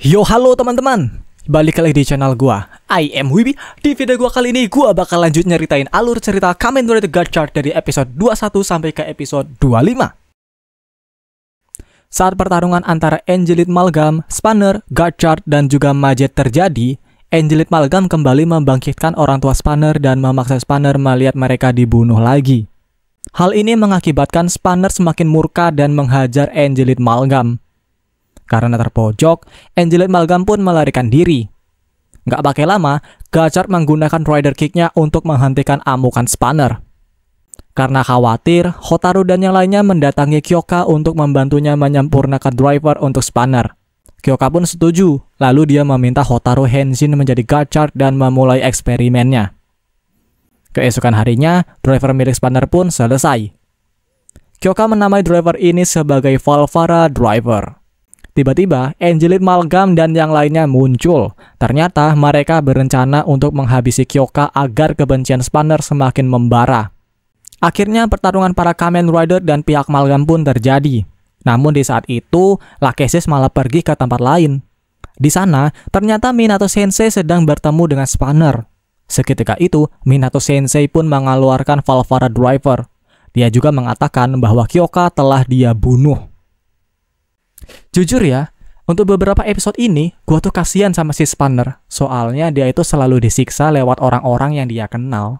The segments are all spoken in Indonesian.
Yo halo teman-teman, balik lagi di channel gua, I am Wibi. Di video gua kali ini gua bakal lanjut nyeritain alur cerita Kamen Rider Gachard dari episode 21 sampai ke episode 25. Saat pertarungan antara Angelite Malgam, Spanner, Gachard, dan juga Majet terjadi, Angelite Malgam kembali membangkitkan orang tua Spanner dan memaksa Spanner melihat mereka dibunuh lagi. Hal ini mengakibatkan Spanner semakin murka dan menghajar Angelite Malgam. Karena terpojok, Angelite Malgam pun melarikan diri. Nggak pakai lama, Gachard menggunakan Rider Kick-nya untuk menghentikan amukan Spanner. Karena khawatir, Hotaru dan yang lainnya mendatangi Kyoka untuk membantunya menyempurnakan driver untuk Spanner. Kyoka pun setuju, lalu dia meminta Hotaru Henshin menjadi Gachard dan memulai eksperimennya. Keesokan harinya, driver milik Spanner pun selesai. Kyoka menamai driver ini sebagai Valvara Driver. Tiba-tiba, Angelite Malgam dan yang lainnya muncul. Ternyata mereka berencana untuk menghabisi Kyoka agar kebencian Spanner semakin membara. Akhirnya pertarungan para Kamen Rider dan pihak Malgam pun terjadi. Namun di saat itu, Lachesis malah pergi ke tempat lain. Di sana, ternyata Minato Sensei sedang bertemu dengan Spanner. Seketika itu, Minato Sensei pun mengeluarkan Valvara Driver. Dia juga mengatakan bahwa Kyoka telah dia bunuh. Jujur ya, untuk beberapa episode ini, gua tuh kasihan sama si Spanner. Soalnya dia itu selalu disiksa lewat orang-orang yang dia kenal.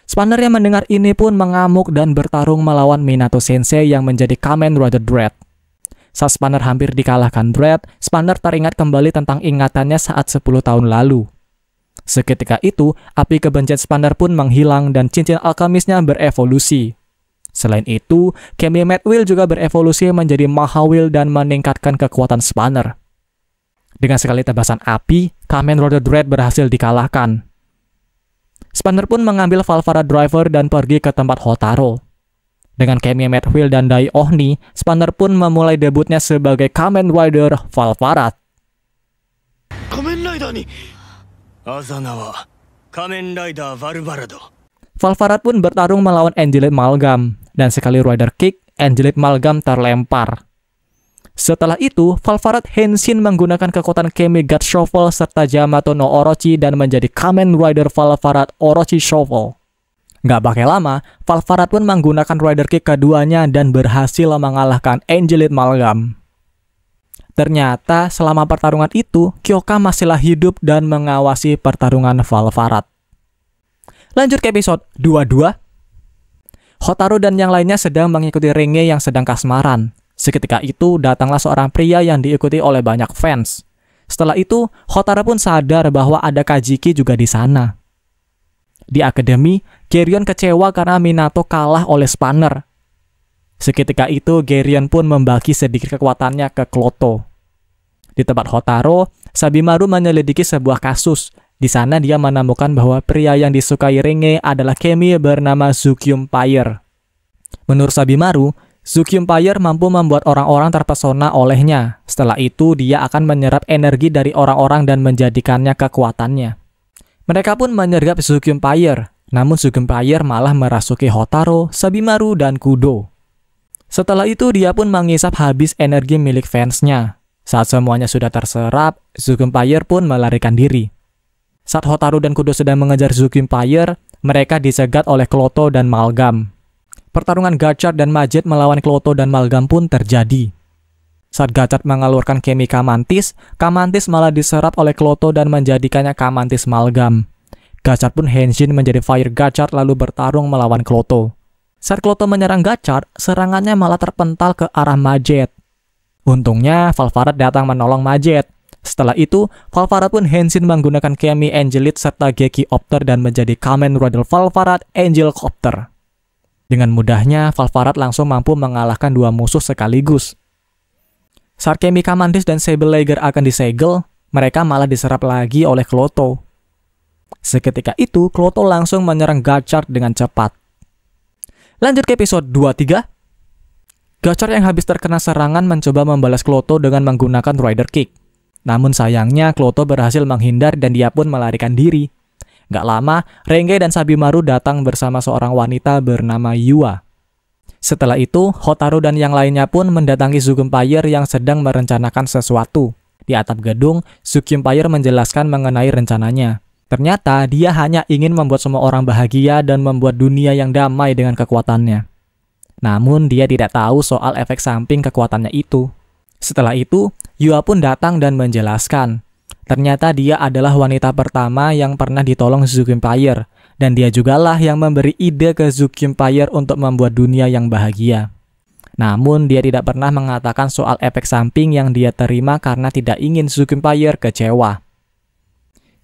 Spanner yang mendengar ini pun mengamuk dan bertarung melawan Minato Sensei yang menjadi Kamen Rider Dread. Saat Spanner hampir dikalahkan Dread, Spanner teringat kembali tentang ingatannya saat 10 tahun lalu. Seketika itu, api kebencian Spanner pun menghilang dan cincin alkemisnya berevolusi. Selain itu, Kemi Mad Wheel juga berevolusi menjadi Maha Wheel dan meningkatkan kekuatan Spanner. Dengan sekali tebasan api, Kamen Rider Dread berhasil dikalahkan. Spanner pun mengambil Valvara Driver dan pergi ke tempat Hotaru. Dengan Kemi Mad Wheel dan Dai Ohni, Spanner pun memulai debutnya sebagai Kamen Rider Valvarat. Kamen Rider ni Azanawa Kamen Rider Valvarado. Valvarat pun bertarung melawan Angelite Malgam, dan sekali Rider Kick, Angelite Malgam terlempar. Setelah itu, Valvarat Henshin menggunakan kekuatan Kemi God Shovel serta Yamato no Orochi dan menjadi Kamen Rider Valvarat Orochi Shovel. Nggak pakai lama, Valvarat pun menggunakan Rider Kick keduanya dan berhasil mengalahkan Angelite Malgam. Ternyata, selama pertarungan itu, Kyoka masihlah hidup dan mengawasi pertarungan Valvarat. Lanjut ke episode 22. Hotaru dan yang lainnya sedang mengikuti Renge yang sedang kasmaran. Seketika itu, datanglah seorang pria yang diikuti oleh banyak fans. Setelah itu, Hotaru pun sadar bahwa ada Kajiki juga di sana. Di akademi, Geryon kecewa karena Minato kalah oleh Spanner. Seketika itu, Geryon pun membagi sedikit kekuatannya ke Kloto. Di tempat Hotaru, Sabimaru menyelidiki sebuah kasus. Di sana dia menemukan bahwa pria yang disukai Renge adalah Kemi bernama Tsukyumpire. Menurut Sabimaru, Tsukyumpire mampu membuat orang-orang terpesona olehnya. Setelah itu, dia akan menyerap energi dari orang-orang dan menjadikannya kekuatannya. Mereka pun menyergap Tsukyumpire, namun Tsukyumpire malah merasuki Hotaru, Sabimaru, dan Kudo. Setelah itu, dia pun mengisap habis energi milik fansnya. Saat semuanya sudah terserap, Tsukyumpire pun melarikan diri. Saat Hotaru dan Kudo sedang mengejar Tsukyumpire, mereka dicegat oleh Kloto dan Malgam. Pertarungan Gachard dan Majet melawan Kloto dan Malgam pun terjadi. Saat Gachard mengeluarkan Kemi Kamantis, Kamantis malah diserap oleh Kloto dan menjadikannya Kamantis Malgam. Gachard pun Henshin menjadi Fire Gachard lalu bertarung melawan Kloto. Saat Kloto menyerang Gachard, serangannya malah terpental ke arah Majet. Untungnya, Valvarat datang menolong Majet. Setelah itu, Valvarat pun Henshin menggunakan Kemi Angelite serta Geki Opter dan menjadi Kamen Rider Valvarat Angel Copter. Dengan mudahnya, Valvarat langsung mampu mengalahkan dua musuh sekaligus. Saat Kemi Kamantis dan Sable Lager akan disegel, mereka malah diserap lagi oleh Kloto. Seketika itu, Kloto langsung menyerang Gachard dengan cepat. Lanjut ke episode 23. Gachard yang habis terkena serangan mencoba membalas Kloto dengan menggunakan Rider Kick. Namun sayangnya, Kloto berhasil menghindar dan dia pun melarikan diri. Gak lama, Renge dan Sabimaru datang bersama seorang wanita bernama Yua. Setelah itu, Hotaru dan yang lainnya pun mendatangi Zugumpire yang sedang merencanakan sesuatu. Di atap gedung, Zugumpire menjelaskan mengenai rencananya. Ternyata dia hanya ingin membuat semua orang bahagia dan membuat dunia yang damai dengan kekuatannya. Namun dia tidak tahu soal efek samping kekuatannya itu. Setelah itu, Yua pun datang dan menjelaskan. Ternyata dia adalah wanita pertama yang pernah ditolong Zugumpire. Dan dia jugalah yang memberi ide ke Zugumpire untuk membuat dunia yang bahagia. Namun dia tidak pernah mengatakan soal efek samping yang dia terima karena tidak ingin Zugumpire kecewa.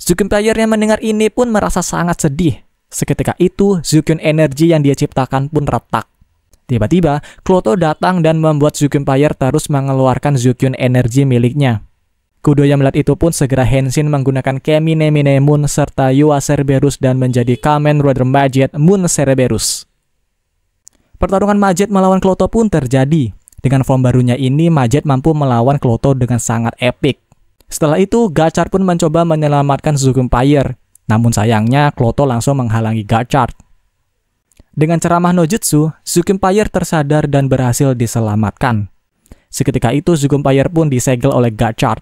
Zugumpire yang mendengar ini pun merasa sangat sedih. Seketika itu, Zukyun energi yang dia ciptakan pun retak. Tiba-tiba, Kloto datang dan membuat Zugumpire terus mengeluarkan Zukyun energi miliknya. Kudo yang melihat itu pun segera henshin menggunakan Kemi Nemine Moon serta Yua Cerberus dan menjadi Kamen Rider Majet Moon Cerberus. Pertarungan Majet melawan Kloto pun terjadi. Dengan form barunya ini, Majet mampu melawan Kloto dengan sangat epik. Setelah itu, Gachar pun mencoba menyelamatkan Zugumpire. Namun sayangnya, Kloto langsung menghalangi Gachar. Dengan ceramah no jutsu, Zugumpire tersadar dan berhasil diselamatkan. Seketika itu, Zugumpire pun disegel oleh Gachar.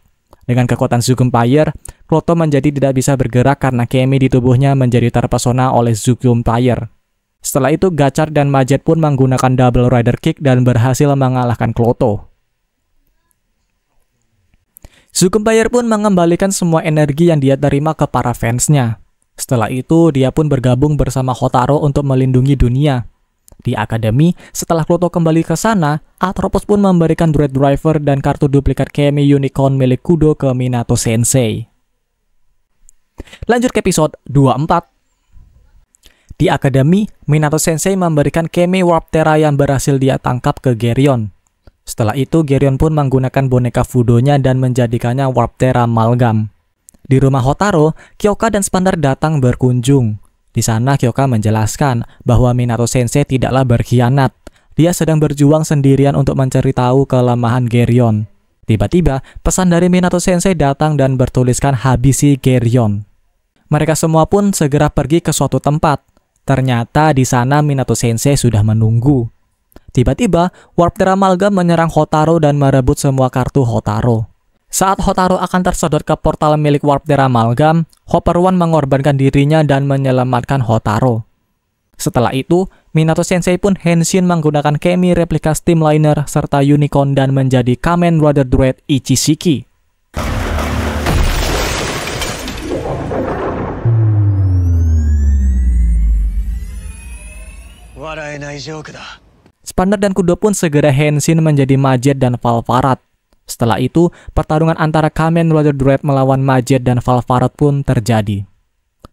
Dengan kekuatan Zugumpire, Kloto menjadi tidak bisa bergerak karena Kemi di tubuhnya menjadi terpesona oleh Zugumpire. Setelah itu, Gachar dan Majet pun menggunakan Double Rider Kick dan berhasil mengalahkan Kloto. Zugumpire pun mengembalikan semua energi yang dia terima ke para fansnya. Setelah itu, dia pun bergabung bersama Hotaru untuk melindungi dunia. Di akademi, setelah Kloto kembali ke sana, Atropos pun memberikan Dread Driver dan kartu duplikat Kemi Unicorn milik Kudo ke Minato Sensei. Lanjut ke episode 24. Di akademi, Minato Sensei memberikan Kemi Warp Terra yang berhasil dia tangkap ke Geryon. Setelah itu, Geryon pun menggunakan boneka Fudonya dan menjadikannya Warp Terra Amalgam. Di rumah Hotaru, Kyoka dan Spandar datang berkunjung. Di sana Kyoka menjelaskan bahwa Minato Sensei tidaklah berkhianat. Dia sedang berjuang sendirian untuk mencari tahu kelemahan Geryon. Tiba-tiba, pesan dari Minato Sensei datang dan bertuliskan habisi Geryon. Mereka semua pun segera pergi ke suatu tempat. Ternyata di sana Minato Sensei sudah menunggu. Tiba-tiba, Warp Terra Amalgam menyerang Hotaru dan merebut semua kartu Hotaru. Saat Hotaru akan tersedot ke portal milik Warp Terra Amalgam, Hopper One mengorbankan dirinya dan menyelamatkan Hotaru. Setelah itu, Minato Sensei pun henshin menggunakan Kemi replika Steamliner serta Unicorn dan menjadi Kamen Rider Dread Ichishiki. Spandar dan Kudo pun segera henshin menjadi Majet dan Valvarat. Setelah itu, pertarungan antara Kamen Rider Dread melawan Majet dan Valvarat pun terjadi.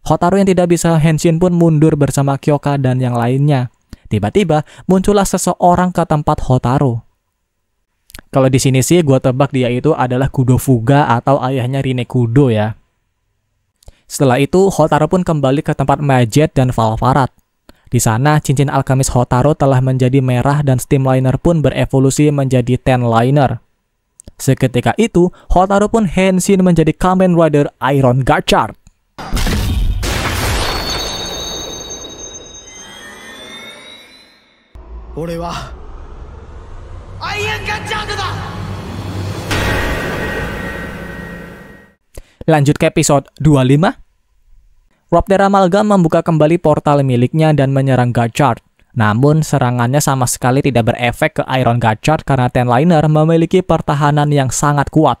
Hotaru yang tidak bisa henshin pun mundur bersama Kyoka dan yang lainnya. Tiba-tiba, muncullah seseorang ke tempat Hotaru. Kalau di sini sih, gua tebak dia itu adalah Kudo Fuga atau ayahnya Rine Kudo ya. Setelah itu, Hotaru pun kembali ke tempat Majet dan Valvarat. Di sana, cincin alkemis Hotaru telah menjadi merah dan Steamliner pun berevolusi menjadi Tenliner. Seketika itu, Hotaru pun henshin menjadi Kamen Rider Iron Gachar. Lanjut ke episode 25. Warp Terra Amalgam membuka kembali portal miliknya dan menyerang Gachar. Namun, serangannya sama sekali tidak berefek ke Iron Gachar karena Tenliner memiliki pertahanan yang sangat kuat.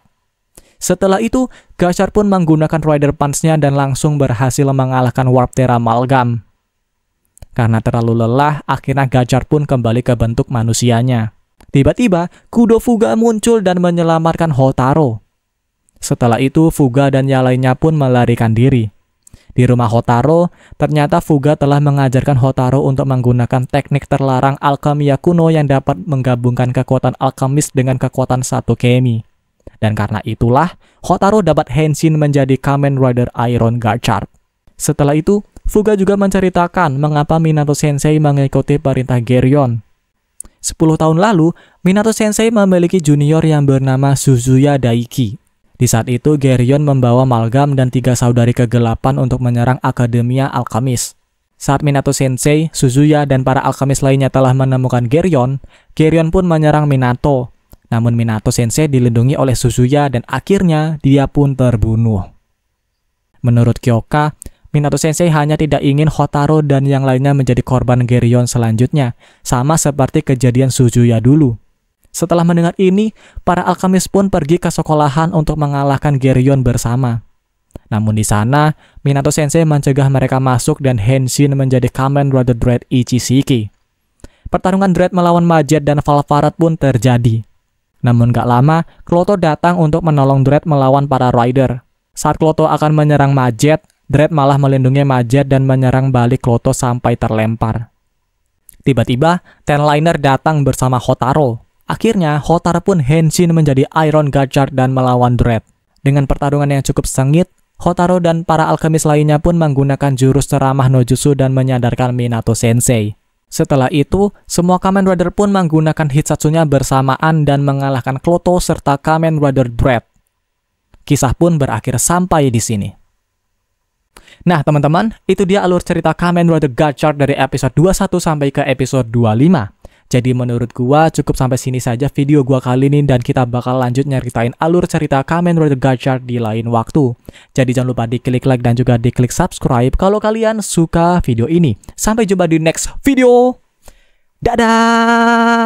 Setelah itu, Gachar pun menggunakan Rider Punch-nya dan langsung berhasil mengalahkan Warp Terra Amalgam. Karena terlalu lelah, akhirnya Gachar pun kembali ke bentuk manusianya. Tiba-tiba, Kudo Fuga muncul dan menyelamatkan Hotaru. Setelah itu, Fuga dan yang lainnya pun melarikan diri. Di rumah Hotaru, ternyata Fuga telah mengajarkan Hotaru untuk menggunakan teknik terlarang alkemia kuno yang dapat menggabungkan kekuatan alkemis dengan kekuatan satu Kemi. Dan karena itulah, Hotaru dapat henshin menjadi Kamen Rider Iron Gachar. Setelah itu, Fuga juga menceritakan mengapa Minato Sensei mengikuti perintah Geryon. 10 tahun lalu, Minato Sensei memiliki junior yang bernama Suzuya Daiki. Di saat itu, Geryon membawa Amalgam dan 3 saudari kegelapan untuk menyerang Akademia Alkemis. Saat Minato Sensei, Suzuya, dan para alkemis lainnya telah menemukan Geryon, Geryon pun menyerang Minato. Namun Minato Sensei dilindungi oleh Suzuya dan akhirnya dia pun terbunuh. Menurut Kyoka, Minato Sensei hanya tidak ingin Hotaru dan yang lainnya menjadi korban Geryon selanjutnya, sama seperti kejadian Suzuya dulu. Setelah mendengar ini, para alkemis pun pergi ke sekolahan untuk mengalahkan Geryon bersama. Namun di sana, Minato Sensei mencegah mereka masuk dan Henshin menjadi Kamen Rider Dread Ichishiki. Pertarungan Dread melawan Majet dan Valvarat pun terjadi. Namun gak lama, Kloto datang untuk menolong Dread melawan para Rider. Saat Kloto akan menyerang Majet, Dread malah melindungi Majet dan menyerang balik Kloto sampai terlempar. Tiba-tiba, Ten Liner datang bersama Hotaru. Akhirnya, Hotaru pun Henshin menjadi Iron Guard dan melawan Dread. Dengan pertarungan yang cukup sengit, Hotaru dan para alkemis lainnya pun menggunakan jurus ceramah no jutsu dan menyadarkan Minato Sensei. Setelah itu, semua Kamen Rider pun menggunakan Hitsatsunya bersamaan dan mengalahkan Kloto serta Kamen Rider Dread. Kisah pun berakhir sampai di sini. Nah teman-teman, itu dia alur cerita Kamen Rider Gotchard dari episode 21 sampai ke episode 25. Jadi menurut gua cukup sampai sini saja video gua kali ini dan kita bakal lanjut nyeritain alur cerita Kamen Rider Gotchard di lain waktu. Jadi jangan lupa diklik like dan juga diklik subscribe kalau kalian suka video ini. Sampai jumpa di next video. Dadah!